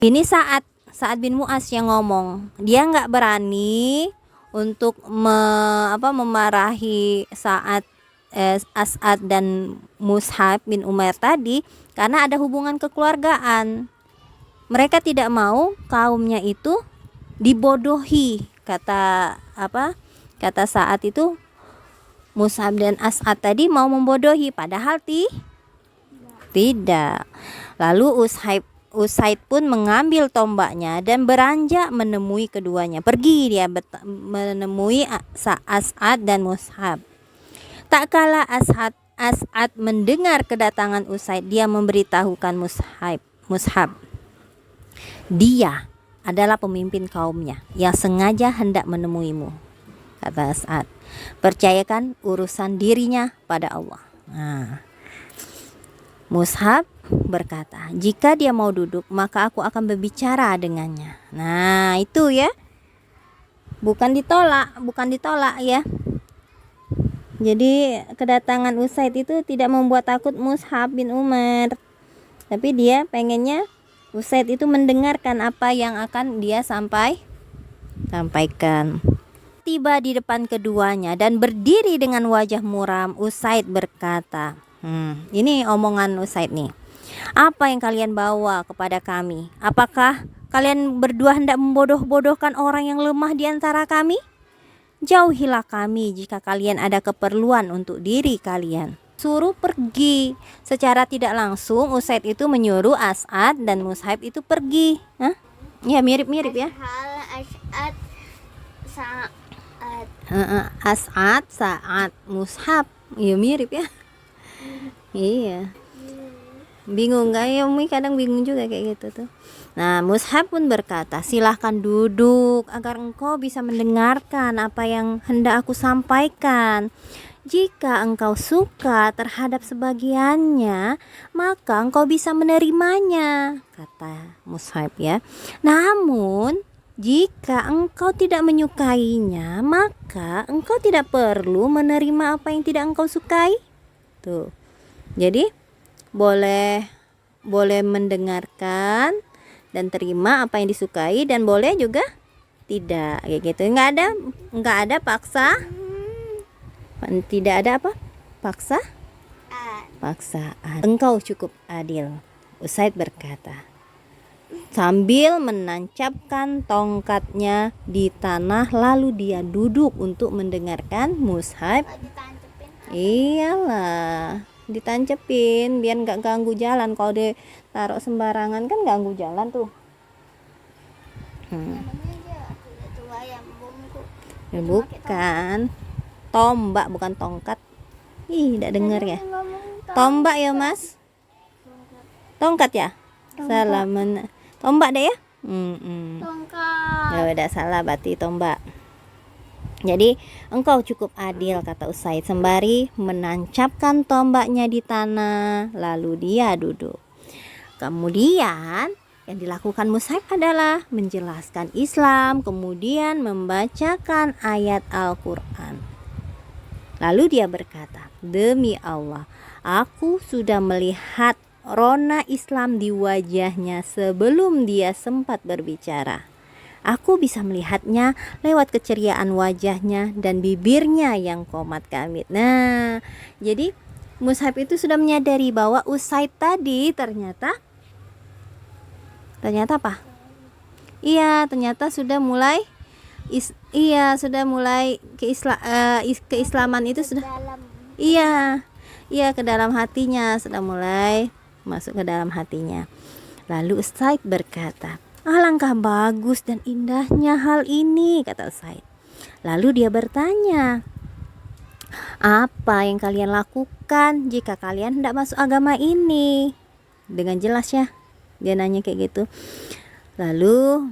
Ini Sa'ad bin Mu'az yang ngomong. Dia nggak berani untuk memarahi As'ad dan Mus'ab bin Umair tadi karena ada hubungan kekeluargaan. Mereka tidak mau kaumnya itu dibodohi. Kata Sa'ad itu, Mus'ab dan As'ad tadi mau membodohi, padahal tidak. Lalu Usaid pun mengambil tombaknya dan beranjak menemui keduanya. Pergi dia menemui As'ad dan Mus'ab. Tak kala As'ad mendengar kedatangan Usaid, dia memberitahukan Mus'ab, dia adalah pemimpin kaumnya yang sengaja hendak menemuimu. Kata As'ad, percayakan urusan dirinya pada Allah. Mus'ab berkata, jika dia mau duduk maka aku akan berbicara dengannya. Nah itu ya, bukan ditolak ya. Jadi kedatangan Usaid itu tidak membuat takut Mus'ab bin Umair, tapi dia pengennya Usaid itu mendengarkan apa yang akan dia sampaikan. Tiba di depan keduanya dan berdiri dengan wajah muram, Usaid berkata, ini omongan Usaid nih, apa yang kalian bawa kepada kami? Apakah kalian berdua hendak membodoh-bodohkan orang yang lemah di antara kami? Jauhilah kami jika kalian ada keperluan untuk diri kalian. Suruh pergi. Secara tidak langsung Usaid itu menyuruh As'ad dan Mus'ab itu pergi. Ya mirip-mirip ya. As'ad, Sa'ad, Mus'ab. Ya mirip ya. Iya. Bingung gak ya Umi? Kadang bingung juga kayak gitu tuh. Nah, Mus'ab pun berkata, silahkan duduk agar engkau bisa mendengarkan apa yang hendak aku sampaikan. Jika engkau suka terhadap sebagiannya, maka engkau bisa menerimanya, kata Mus'ab ya. Namun jika engkau tidak menyukainya, maka engkau tidak perlu menerima apa yang tidak engkau sukai. Tuh. Jadi boleh mendengarkan dan terima apa yang disukai, dan boleh juga tidak, kayak gitu. Nggak ada paksa. Tidak ada paksaan. Engkau cukup adil, Usaid berkata, sambil menancapkan tongkatnya di tanah. Lalu dia duduk untuk mendengarkan Mus'ab. Iyalah, ditancepin biar nggak ganggu jalan. Kalau ditaruh sembarangan kan ganggu jalan tuh. Ya, bukan tombak, bukan tongkat. Tidak dengar ya. Tombak ya Mas. Tongkat ya. Salah mana? Tombak deh ya. Tongkat. Ya udah salah, berarti tombak. Jadi engkau cukup adil, kata Usaid sembari menancapkan tombaknya di tanah. Lalu dia duduk. Kemudian yang dilakukan Mus'ab adalah menjelaskan Islam, kemudian membacakan ayat Al-Quran. Lalu dia berkata, demi Allah, aku sudah melihat rona Islam di wajahnya sebelum dia sempat berbicara. Aku bisa melihatnya lewat keceriaan wajahnya dan bibirnya yang komat kamit. Nah, jadi Mus'ab itu sudah menyadari bahwa Usaid tadi ternyata apa? Iya, ternyata sudah mulai keislaman itu sudah. Iya, ke dalam hatinya, sudah mulai masuk ke dalam hatinya. Lalu Usaid berkata, alangkah bagus dan indahnya hal ini, kata Usaid. Lalu dia bertanya, apa yang kalian lakukan jika kalian hendak masuk agama ini? Dengan jelas ya, dia nanya kayak gitu. Lalu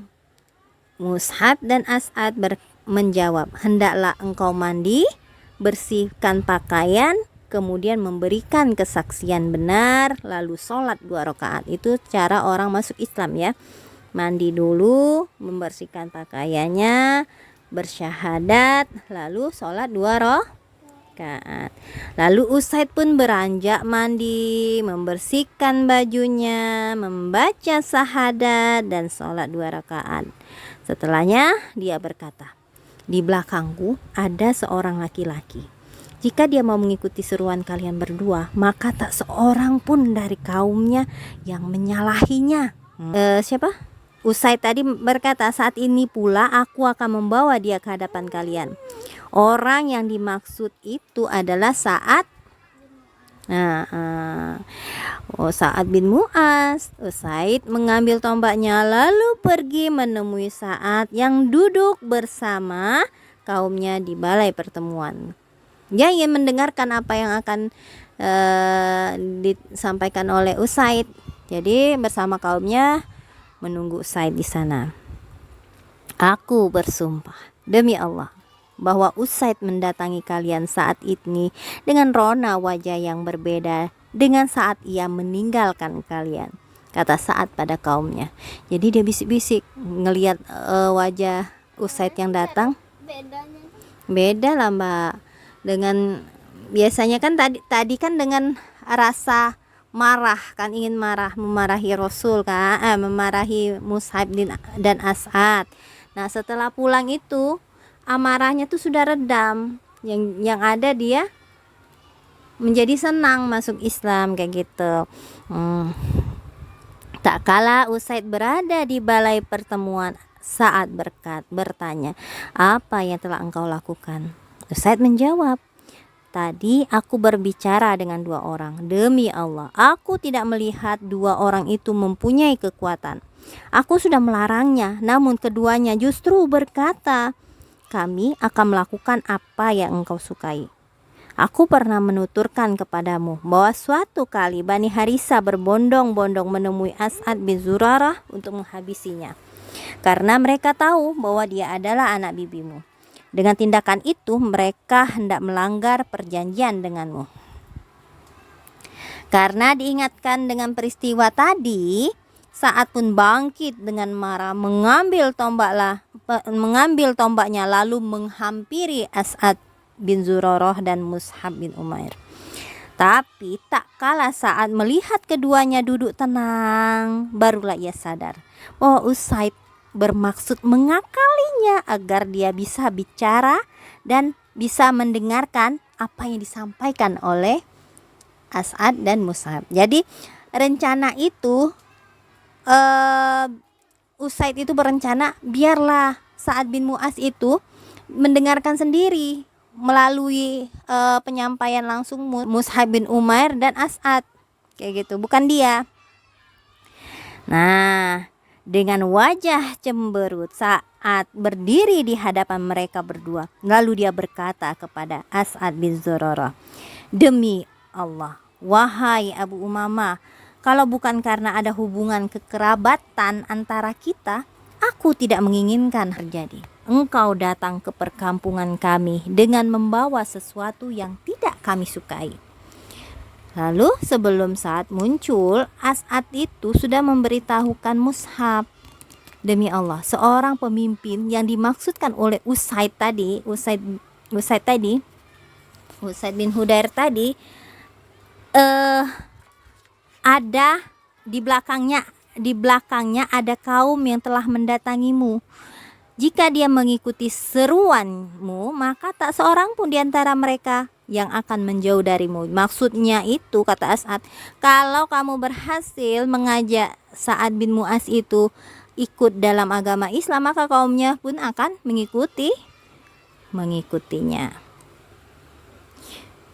Mus'ab dan As'ad menjawab, hendaklah engkau mandi, bersihkan pakaian, kemudian memberikan kesaksian benar, lalu sholat 2 rakaat. Itu cara orang masuk Islam ya. Mandi dulu, membersihkan pakaiannya, bersyahadat, lalu sholat 2 rakaat. Lalu Usaid pun beranjak mandi, membersihkan bajunya, membaca syahadat dan sholat 2 rakaat. Setelahnya dia berkata, di belakangku ada seorang laki-laki. Jika dia mau mengikuti seruan kalian berdua, maka tak seorang pun dari kaumnya yang menyalahinya. Siapa? Usaid tadi berkata, saat ini pula aku akan membawa dia ke hadapan kalian. Orang yang dimaksud itu adalah Sa'ad bin Mu'az. Usaid mengambil tombaknya lalu pergi menemui Sa'ad yang duduk bersama kaumnya di balai pertemuan. Dia ingin mendengarkan apa yang akan disampaikan oleh Usaid. Jadi bersama kaumnya menunggu Usaid di sana. Aku bersumpah demi Allah bahwa Usaid mendatangi kalian saat ini dengan rona wajah yang berbeda dengan saat ia meninggalkan kalian, kata Sa'ad pada kaumnya. Jadi dia bisik-bisik ngelihat wajah Usaid yang datang. Beda lah Mbak, dengan biasanya kan tadi kan dengan rasa marah kan, ingin memarahi Rasul kan, memarahi Mus'ab dan As'ad. Nah setelah pulang itu amarahnya tuh sudah redam, yang ada dia menjadi senang masuk Islam kayak gitu. Tak kala Usaid berada di balai pertemuan, Sa'ad bertanya, apa yang telah engkau lakukan? Usaid menjawab, tadi aku berbicara dengan 2 orang. Demi Allah, aku tidak melihat 2 orang itu mempunyai kekuatan. Aku sudah melarangnya, namun keduanya justru berkata, kami akan melakukan apa yang engkau sukai. Aku pernah menuturkan kepadamu bahwa suatu kali Bani Harisa berbondong-bondong menemui As'ad bin Zurarah untuk menghabisinya, karena mereka tahu bahwa dia adalah anak bibimu. Dengan tindakan itu mereka hendak melanggar perjanjian denganmu. Karena diingatkan dengan peristiwa tadi, Sa'ad pun bangkit dengan marah, mengambil tombaknya lalu menghampiri As'ad bin Zurarah dan Mus'ab bin Umair. Tapi tak kala Sa'ad melihat keduanya duduk tenang, barulah ia sadar bahwa Usaid bermaksud mengakalinya agar dia bisa bicara dan bisa mendengarkan apa yang disampaikan oleh As'ad dan Mus'ab. Jadi rencana itu Usaid itu berencana biarlah Sa'ad bin Mu'az itu mendengarkan sendiri melalui penyampaian langsung Mus'ab bin Umair dan As'ad kayak gitu, bukan dia. Nah, dengan wajah cemberut Sa'ad berdiri di hadapan mereka berdua. Lalu dia berkata kepada As'ad bin Zurarah, demi Allah, wahai Abu Umamah, kalau bukan karena ada hubungan kekerabatan antara kita, aku tidak menginginkan terjadi. Engkau datang ke perkampungan kami dengan membawa sesuatu yang tidak kami sukai. Lalu sebelum Sa'ad muncul, As'ad itu sudah memberitahukan Mus'ab. Demi Allah, seorang pemimpin yang dimaksudkan oleh Usaid bin Hudair tadi, ada di belakangnya ada kaum yang telah mendatangimu. Jika dia mengikuti seruanmu, maka tak seorang pun di antara mereka yang akan menjauh darimu. Maksudnya itu, kata As'ad, kalau kamu berhasil mengajak Sa'ad bin Mu'az itu ikut dalam agama Islam, maka kaumnya pun akan mengikutinya.